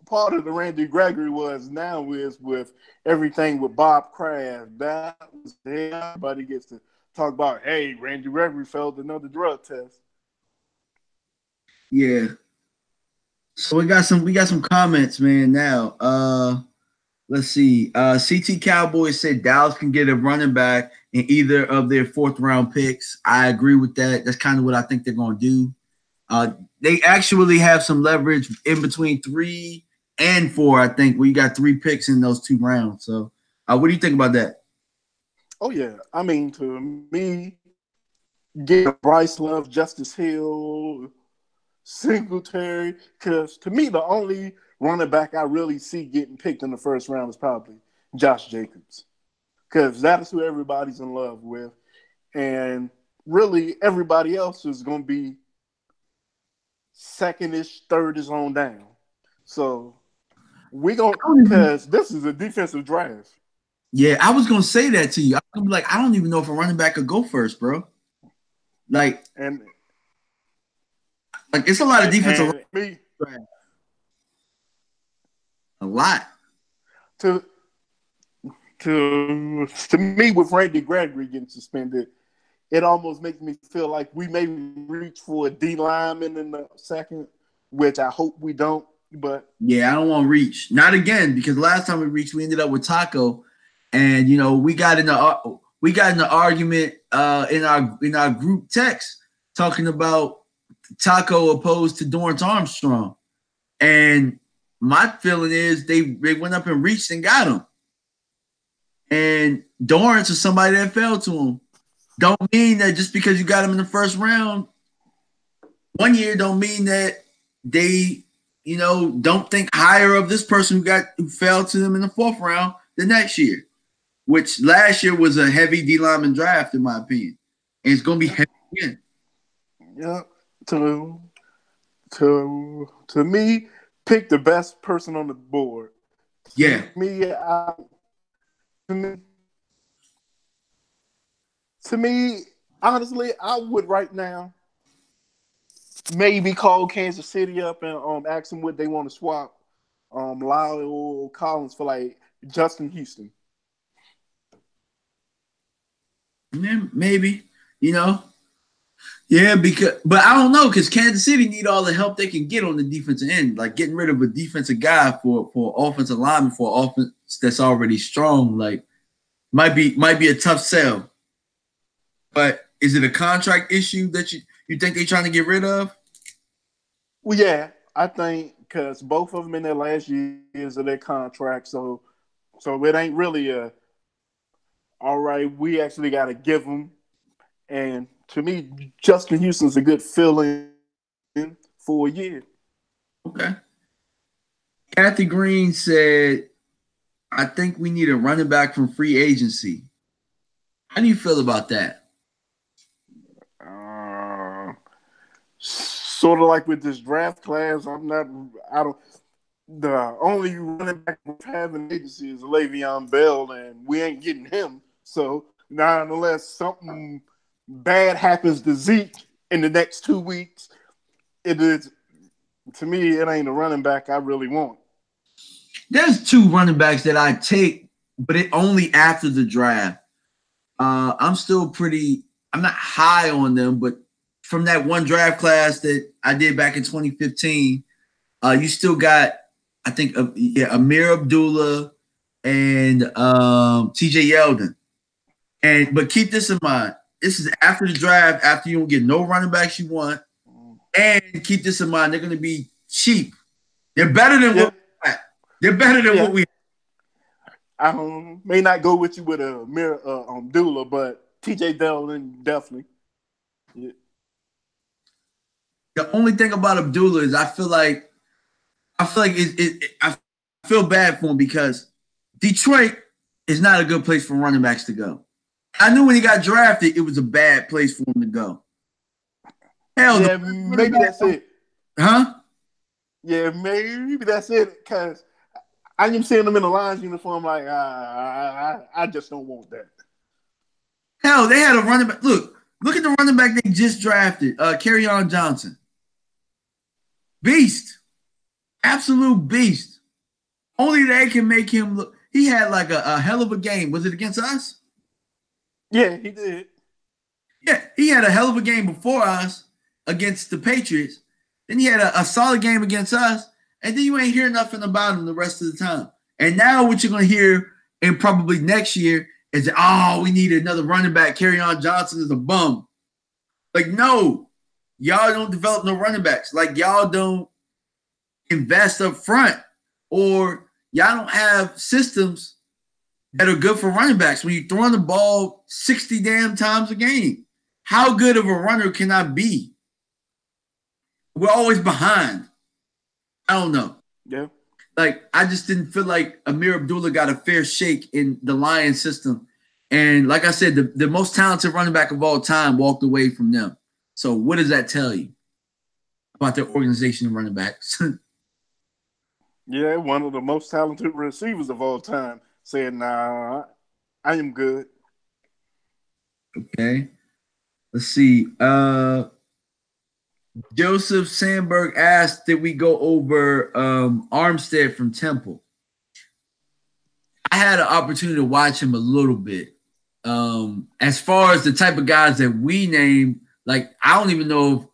Speaker 2: part of the Randy Gregory was now is with everything with Bob Kraft. That was everybody gets to talk about. Hey, Randy Gregory failed another drug test.
Speaker 1: Yeah. So we got some comments, man. Now, let's see. CT Cowboys said Dallas can get a running back in either of their 4th round picks. I agree with that. That's kind of what I think they're going to do. They actually have some leverage in between 3 and 4. I think we got 3 picks in those 2 rounds. So, what do you think about that?
Speaker 2: Oh yeah, I mean, to me, get Bryce Love, Justice Hill, Singletary, because to me, the only running back I really see getting picked in the 1st round is probably Josh Jacobs, because that is who everybody's in love with, and really everybody else is going to be 2nd-ish, 3rd-ish on down. So we going because this is a defensive draft.
Speaker 1: Yeah, I was gonna say that to you. I'm like, I don't even know if a running back could go first, bro. Like it's a lot of defensive. A lot.
Speaker 2: To me, with Randy Gregory getting suspended, it almost makes me feel like we may reach for a D lineman in the 2nd, which I hope we don't. But
Speaker 1: yeah, I don't want to reach. Not again, because last time we reached, we ended up with Taco, and we got in we got in an argument in our group text talking about Taco opposed to Dorrance Armstrong. And my feeling is they went up and reached and got him. And Dorrance is somebody that fell to him. Don't mean that just because you got him in the first round one year don't mean that they, don't think higher of this person who fell to them in the fourth round the next year, which last year was a heavy D lineman draft, in my opinion. And it's going to be heavy again.
Speaker 2: Yeah. To me, pick the best person on the board.
Speaker 1: Yeah.
Speaker 2: To me, honestly, I would right now maybe call Kansas City up and ask them what they want to swap Lyle Collins for like Justin Houston.
Speaker 1: Yeah, maybe, Yeah, but I don't know, because Kansas City need all the help they can get on the defensive end, like getting rid of a defensive guy for offensive lineman for offense that's already strong. Like, might be a tough sell. But is it a contract issue that you think they're trying to get rid of?
Speaker 2: Well, yeah, I think because both of them in their last years of their contract, so it ain't really all right. We actually got to give them. And to me, Justin Houston's a good fill-in for a year.
Speaker 1: Okay. Kathy Green said, "I think we need a running back from free agency." How do you feel about that?
Speaker 2: Sort of like with this draft class, the only running back we have in agency is Le'Veon Bell, and we ain't getting him. So now, unless something bad happens to Zeke in the next 2 weeks, to me, it ain't a running back I really want.
Speaker 1: There's two running backs that I take, but it only after the draft. I'm not high on them, but from that one draft class that I did back in 2015, you still got, I think, Amir Abdullah and TJ Yeldon. But keep this in mind. This is after the draft, after you don't get no running backs you want. And keep this in mind, they're going to be cheap. They're better than what we got. They're better than what we have.
Speaker 2: I may not go with you with Amir Abdullah, but TJ Yeldon definitely. Yeah.
Speaker 1: The only thing about Abdullah is I feel bad for him because Detroit is not a good place for running backs to go. I knew when he got drafted, it was a bad place for him to go. Hell,
Speaker 2: yeah, maybe that's it.
Speaker 1: Huh?
Speaker 2: Yeah, maybe that's it. Because I am seeing him in the Lions uniform. Like, I just don't want that.
Speaker 1: Hell, they had a running back. Look at the running back they just drafted, Kerryon Johnson. Beast. Absolute beast. Only they can make him look. He had like a hell of a game. Was it against us?
Speaker 2: Yeah, he did.
Speaker 1: Yeah, he had a hell of a game before us against the Patriots. Then he had a solid game against us. And then you ain't hear nothing about him the rest of the time. And now what you're going to hear and probably next year is that, we need another running back. Kerryon Johnson is a bum. Like, no. Y'all don't develop no running backs. Like, y'all don't invest up front, or y'all don't have systems that are good for running backs when you're throwing the ball 60 damn times a game. How good of a runner can I be? We're always behind. I don't know.
Speaker 2: Yeah.
Speaker 1: Like, I just didn't feel like Amir Abdullah got a fair shake in the Lions system. And like I said, the most talented running back of all time walked away from them. So what does that tell you about their organization of running backs?
Speaker 2: Yeah, one of the most talented receivers of all time said, "Nah, I am good."
Speaker 1: Okay. Let's see. Joseph Sandberg asked, did we go over Armstead from Temple? I had an opportunity to watch him a little bit. As far as the type of guys that we name, like, Armstead's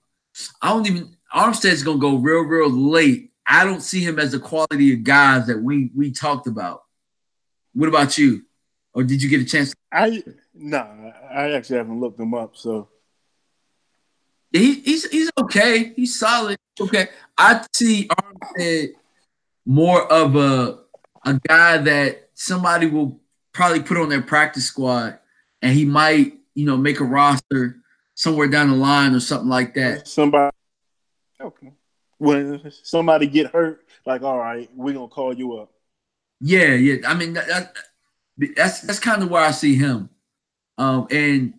Speaker 1: going to go real, real late. I don't see him as the quality of guys that we talked about. What about you? Or did you get a chance?
Speaker 2: I Nah, I actually haven't looked him up. So
Speaker 1: He's okay. He's solid. Okay, I see Armstead more of a guy that somebody will probably put on their practice squad, and he might make a roster somewhere down the line or something like that.
Speaker 2: somebody, okay, when somebody get hurt, like, all right, we're gonna call you up.
Speaker 1: Yeah, yeah. I mean that's kind of where I see him. And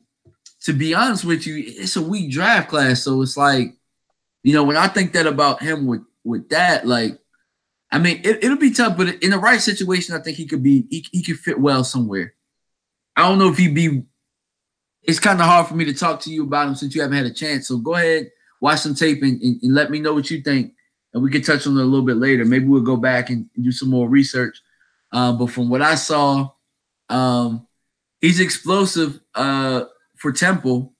Speaker 1: to be honest with you, it's a weak draft class, so it's like when I think that about him with that, like, I mean, it'll be tough, but in the right situation, I think he could fit well somewhere. I don't know if he'd be. It's kind of hard for me to talk to you about him since you haven't had a chance. So go ahead, watch some tape and let me know what you think, and we can touch on it a little bit later. Maybe we'll go back and do some more research. But from what I saw, he's explosive for Temple,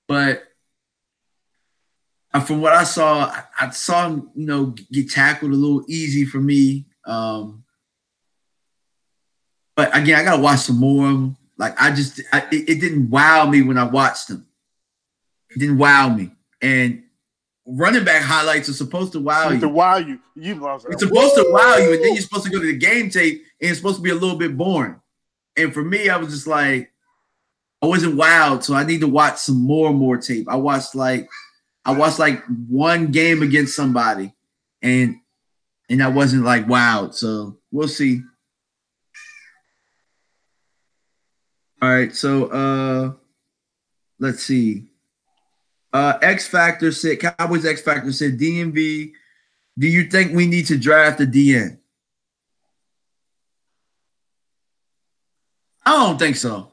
Speaker 1: but from what I saw him, get tackled a little easy for me. But again, I gotta watch some more of him. Like it didn't wow me when I watched him. It didn't wow me. And running back highlights are supposed to wow you.
Speaker 2: To wow you, like,
Speaker 1: it's supposed to wow you, and then you're supposed to go to the game tape, and it's supposed to be a little bit boring. And for me, I was just like, I wasn't wowed, so I need to watch some more tape. I watched like one game against somebody, and I wasn't like wowed. So we'll see. All right, so let's see. X Factor said Cowboys X Factor said DMV. Do you think we need to draft a DN? I don't think so.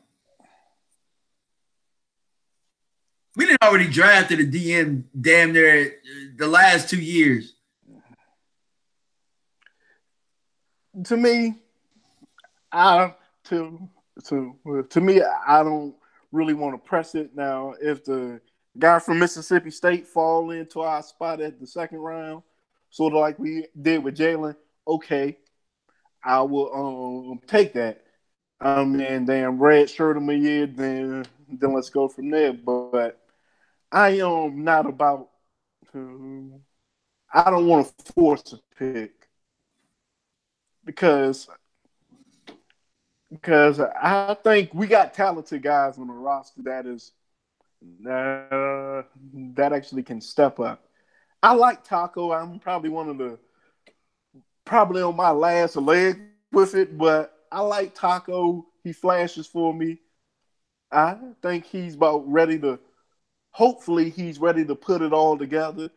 Speaker 1: We didn't already drafted a DN damn near the last 2 years.
Speaker 2: To me, to me, I don't really want to press it now. If the guy from Mississippi State fall into our spot at the second round, sort of like we did with Jalen, okay, I will take that. And then red shirt him a year, then let's go from there. But I am not about to. I don't want to force a pick because I think we got talented guys on the roster that actually can step up. I like Taco. I'm probably on my last leg with it, but I like Taco. He flashes for me. I think he's about ready to. Hopefully, he's ready to put it all together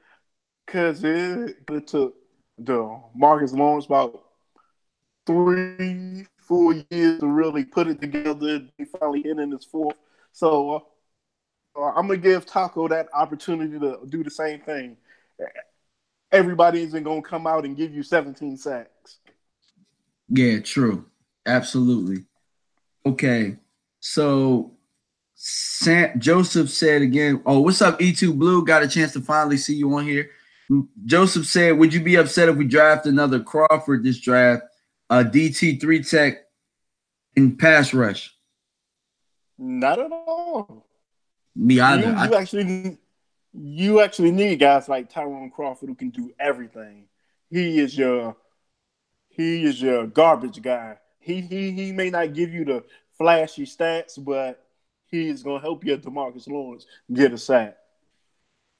Speaker 2: because it took the Marcus Lawrence about 3-4 years to really put it together. He finally hit in his fourth. So I'm going to give Taco that opportunity to do the same thing. Everybody isn't going to come out and give you 17 sacks.
Speaker 1: Yeah, true. Absolutely. Okay. So Joseph said again, oh, what's up, E2 Blue? Got a chance to finally see you on here. Joseph said, would you be upset if we draft another Crawford this draft, DT3 tech in pass rush?
Speaker 2: Not at all.
Speaker 1: Me either.
Speaker 2: You actually need guys like Tyrone Crawford who can do everything. He is your garbage guy. He may not give you the flashy stats, but he is going to help you at DeMarcus Lawrence get a sack.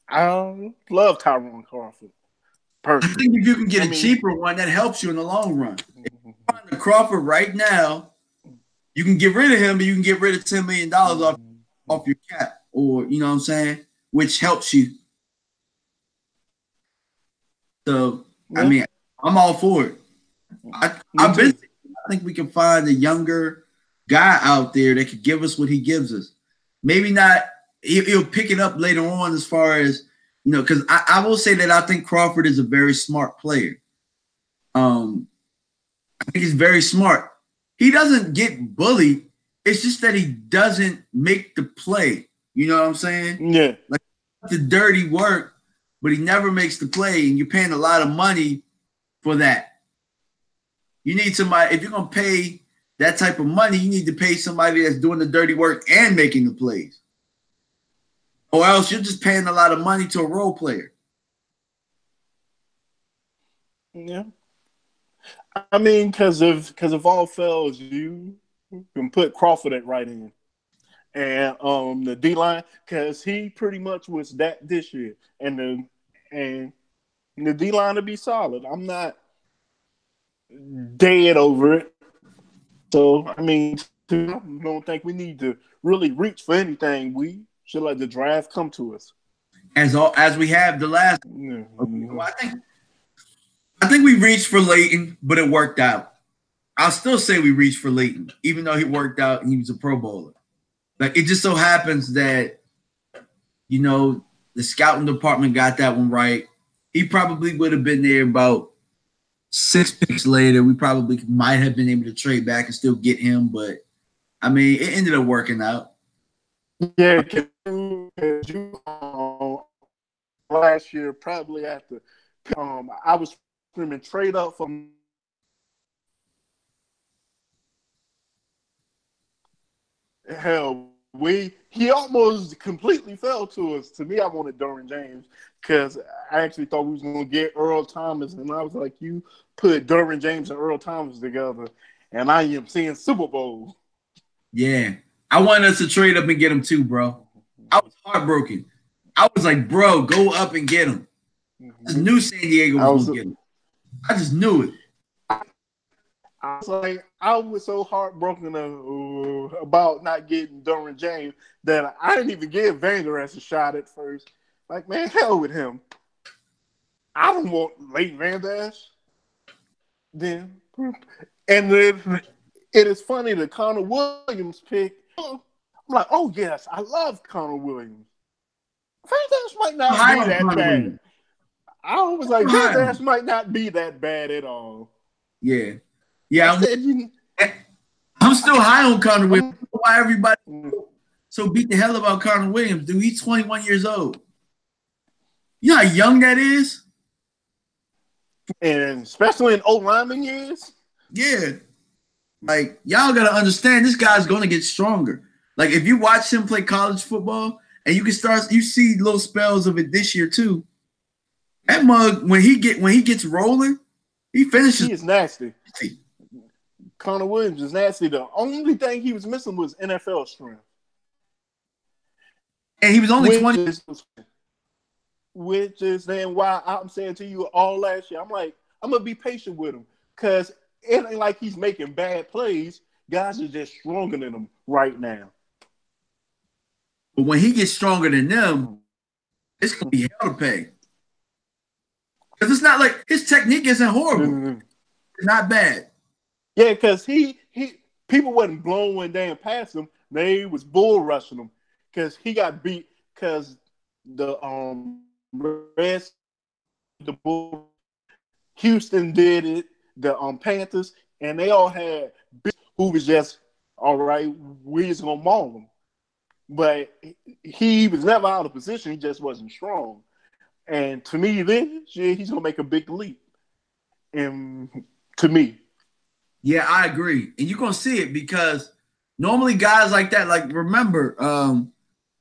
Speaker 2: I love Tyrone Crawford.
Speaker 1: Personally. I think if you can get a cheaper one, that helps you in the long run. If you find a Crawford right now, you can get rid of him, but you can get rid of $10 million off your cap, or you know what I'm saying, which helps you. So, yeah. I mean, I'm all for it. I think we can find a younger guy out there that could give us what he gives us. Maybe not. He'll pick it up later on as far as, because I will say that I think Crawford is a very smart player. I think he's very smart. He doesn't get bullied. It's just that he doesn't make the play. You know what I'm saying?
Speaker 2: Yeah.
Speaker 1: Like the dirty work, but he never makes the play, and you're paying a lot of money for that. You need somebody, if you're going to pay that type of money, you need to pay somebody that's doing the dirty work and making the plays. Or else you're just paying a lot of money to a role player.
Speaker 2: Yeah. I mean, because if all fails, you can put Crawford at right end. And the D line, because he pretty much was that this year. And the D line will be solid. I'm not dead over it. So I mean, I don't think we need to really reach for anything. We should let the draft come to us.
Speaker 1: As we have the last.
Speaker 2: Mm-hmm.
Speaker 1: I think we reached for Leighton, but it worked out. I'll still say we reached for Leighton, even though he worked out and he was a Pro Bowler. Like, it just so happens that, the scouting department got that one right. He probably would have been there about 6 picks later. We probably might have been able to trade back and still get him, but I mean, it ended up working out.
Speaker 2: Yeah, because you last year probably after I was screaming trade up from hell. He almost completely fell to us. To me, I wanted Derwin James because I actually thought we was going to get Earl Thomas, and I was like, you put Derwin James and Earl Thomas together, and I am seeing Super Bowl.
Speaker 1: Yeah, I wanted us to trade up and get him too, bro. I was heartbroken. I was like, bro, go up and get him. I just knew San Diego was going to get him. I just knew it.
Speaker 2: I was like, I was so heartbroken about not getting Derwin James that I didn't even give Vander as a shot at first. Like, man, hell with him. I don't want late Van Dash. Then, and then it is funny the Connor Williams pick. I'm like, oh yes, I love Connor Williams. Van Dash might not be that bad. I was like, Van Dash might not be that bad at all.
Speaker 1: Yeah. Yeah, I'm still high on Connor Williams. Why everybody so beat the hell about Connor Williams, dude? He's 21 years old. You know how young that is?
Speaker 2: And especially in old lineman years?
Speaker 1: Yeah. Like, y'all got to understand, this guy's going to get stronger. Like, if you watch him play college football, and you see little spells of it this year, too. That mug, when he gets rolling, he finishes.
Speaker 2: He is nasty. Connor Williams is nasty. The only thing he was missing was NFL strength.
Speaker 1: And he was only 20.
Speaker 2: Which is then why I'm saying to you all last year, I'm like, I'm going to be patient with him. Because it ain't like he's making bad plays. Guys are just stronger than him right now.
Speaker 1: But when he gets stronger than them, it's going to be hell to pay. Because it's not like his technique isn't horrible. Mm-hmm. It's not bad.
Speaker 2: Yeah, because he people wasn't blowing down past him. They was bull rushing him because he got beat because the Reds, the Bull, Houston did it, the Panthers, and they all had who was just all right. We just gonna maul him, but he was never out of position. He just wasn't strong. And to me, then he's gonna make a big leap. And to me.
Speaker 1: Yeah, I agree. And you're going to see it because normally guys like that, like remember,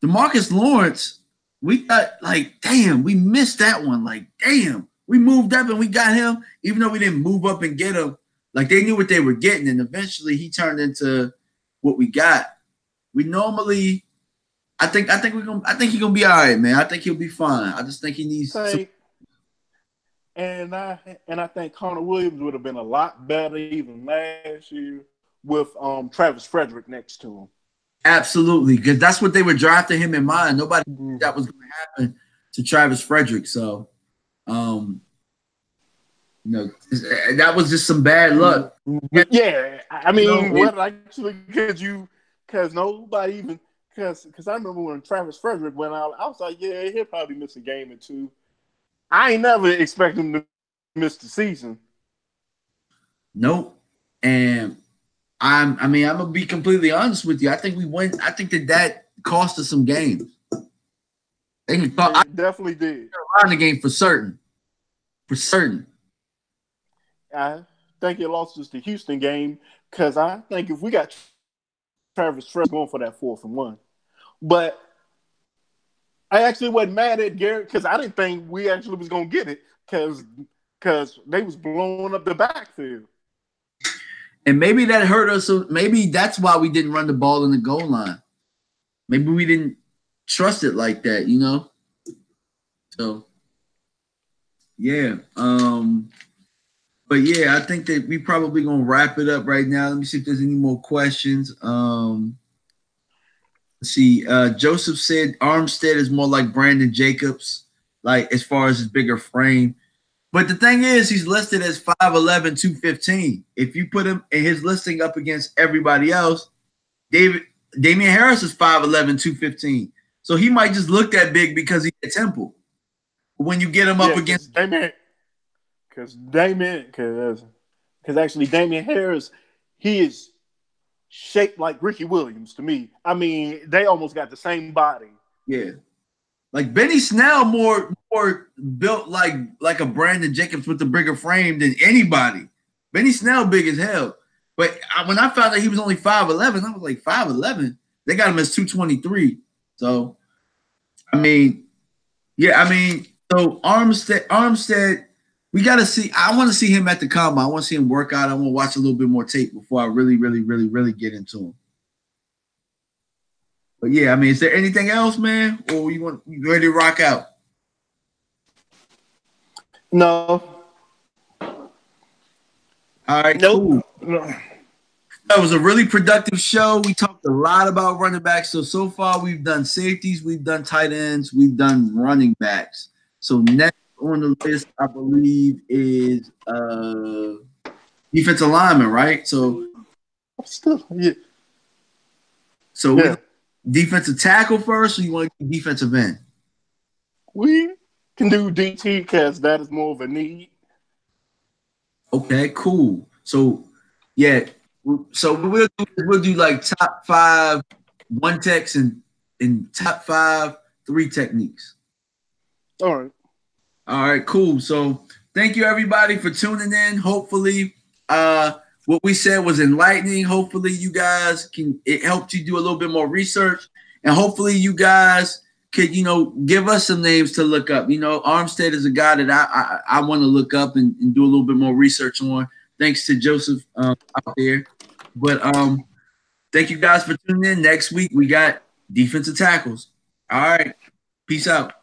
Speaker 1: DeMarcus Lawrence, we thought like, damn, we missed that one. Like, damn, we moved up and we got him, even though we didn't move up and get him. Like they knew what they were getting. And eventually he turned into what we got. We normally, I think he's going to be all right, man. I think he'll be fine. I just think he needs
Speaker 2: And I think Connor Williams would have been a lot better even last year with Travis Frederick next to him.
Speaker 1: Absolutely, because that's what they were drafting him in mind. Nobody knew that was going to happen to Travis Frederick. So, that was just some bad luck.
Speaker 2: Yeah, I mean, because nobody even because I remember when Travis Frederick went out, I was like, yeah, he'll probably miss a game or two. I ain't never expect him to miss the season.
Speaker 1: Nope. And I'm gonna be completely honest with you. I think we went. I think that cost us some games.
Speaker 2: It definitely did.
Speaker 1: Around the game for certain. For certain.
Speaker 2: I think it lost us the Houston game because I think if we got Travis Fred going for that 4th and 1, but I actually wasn't mad at Garrett because I didn't think we actually was gonna get it because they was blowing up the backfield.
Speaker 1: And maybe that hurt us. So maybe that's why we didn't run the ball in the goal line. Maybe we didn't trust it like that, you know? So, yeah. But yeah, I think that we probably going to wrap it up right now. Let me see if there's any more questions. Let's see. Joseph said Armstead is more like Brandon Jacobs, like as far as his bigger frame. But the thing is, he's listed as 5'11", 215. If you put him in his listing up against everybody else, Damian Harris is 5'11", 215. So he might just look that big because he's at Temple. But when you get him up against
Speaker 2: Damian, because actually Damian Harris, he is shaped like Ricky Williams to me. I mean, they almost got the same body.
Speaker 1: Yeah. Like Benny Snell more built like a Brandon Jacobs with the bigger frame than anybody. Benny Snell big as hell. But when I found out he was only 5'11", I was like, 5'11"? They got him as 223. So, I mean, yeah, I mean, so Armstead, we got to see. I want to see him at the combine. I want to see him work out. I want to watch a little bit more tape before I really get into him. But yeah, I mean, is there anything else, man? Or you ready to rock out?
Speaker 2: No.
Speaker 1: All right,
Speaker 2: nope.
Speaker 1: Cool.
Speaker 2: No.
Speaker 1: That was a really productive show. We talked a lot about running backs. So far, we've done safeties, we've done tight ends, we've done running backs. So next on the list, I believe, is defensive lineman, right? So
Speaker 2: yeah.
Speaker 1: So yeah. Defensive tackle first, or you want to do defensive end?
Speaker 2: We can do DT because that is more of a need.
Speaker 1: Okay, cool. So yeah, so we'll do like top 5 one techs and top 5 3 techniques.
Speaker 2: All
Speaker 1: right, cool. So thank you everybody for tuning in. Hopefully, what we said was enlightening. Hopefully you guys it helped you do a little bit more research, and hopefully you guys could, give us some names to look up. Armstead is a guy that I want to look up and do a little bit more research on. Thanks to Joseph out there. But thank you guys for tuning in. Next week we got defensive tackles. All right. Peace out.